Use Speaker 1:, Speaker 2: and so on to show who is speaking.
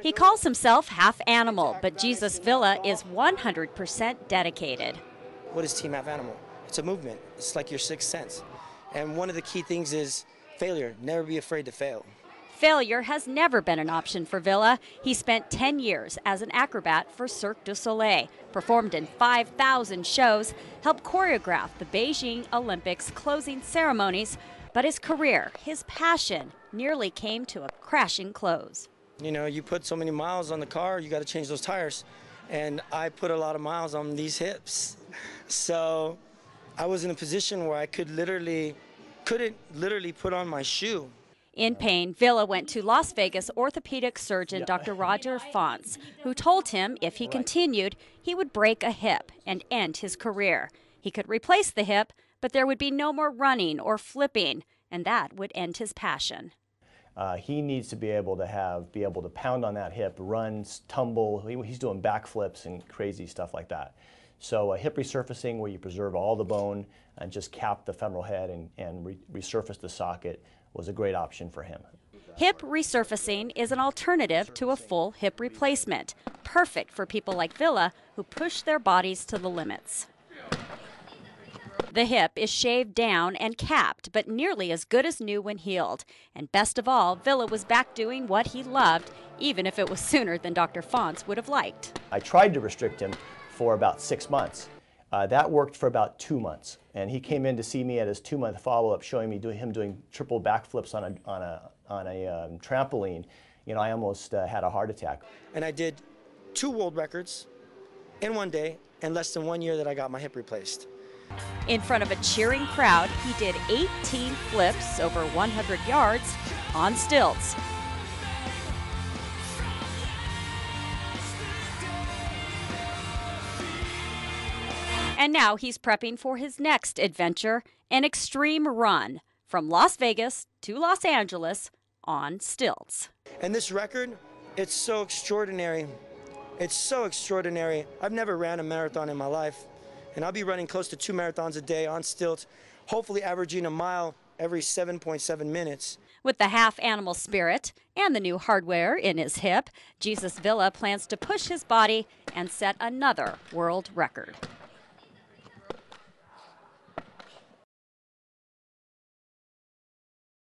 Speaker 1: He calls himself half animal, but Jesus Villa is 100% dedicated.
Speaker 2: What is Team Half Animal? It's a movement. It's like your sixth sense. And one of the key things is failure. Never be afraid to fail.
Speaker 1: Failure has never been an option for Villa. He spent 10 years as an acrobat for Cirque du Soleil, performed in 5,000 shows, helped choreograph the Beijing Olympics closing ceremonies, but his career, his passion, nearly came to a crashing close.
Speaker 2: You know, you put so many miles on the car, you got to change those tires. And I put a lot of miles on these hips. So I was in a position where I couldn't literally put on my shoe.
Speaker 1: In pain, Villa went to Las Vegas orthopedic surgeon Dr. Roger Fonts, who told him if he continued, he would break a hip and end his career. He could replace the hip, but there would be no more running or flipping, and that would end his passion.
Speaker 3: He needs to be able to pound on that hip, run, tumble. He's doing backflips and crazy stuff like that. So hip resurfacing, where you preserve all the bone and just cap the femoral head and resurface the socket, was a great option for him.
Speaker 1: Hip resurfacing is an alternative to a full hip replacement, perfect for people like Villa who push their bodies to the limits. The hip is shaved down and capped, but nearly as good as new when healed. And best of all, Villa was back doing what he loved, even if it was sooner than Dr. Fonts would have liked.
Speaker 3: I tried to restrict him for about 6 months. That worked for about 2 months. And he came in to see me at his 2-month follow-up, showing me him doing triple backflips on a trampoline. You know, I almost had a heart attack.
Speaker 2: And I did 2 world records in one day, in less than 1 year that I got my hip replaced.
Speaker 1: In front of a cheering crowd, he did 18 flips over 100 yards on stilts. And now he's prepping for his next adventure, an extreme run from Las Vegas to Los Angeles on stilts.
Speaker 2: And this record, it's so extraordinary. It's so extraordinary. I've never ran a marathon in my life. And I'll be running close to 2 marathons a day on stilts, hopefully averaging a mile every 7.7 minutes.
Speaker 1: With the half-animal spirit and the new hardware in his hip, Jesus Villa plans to push his body and set another world record.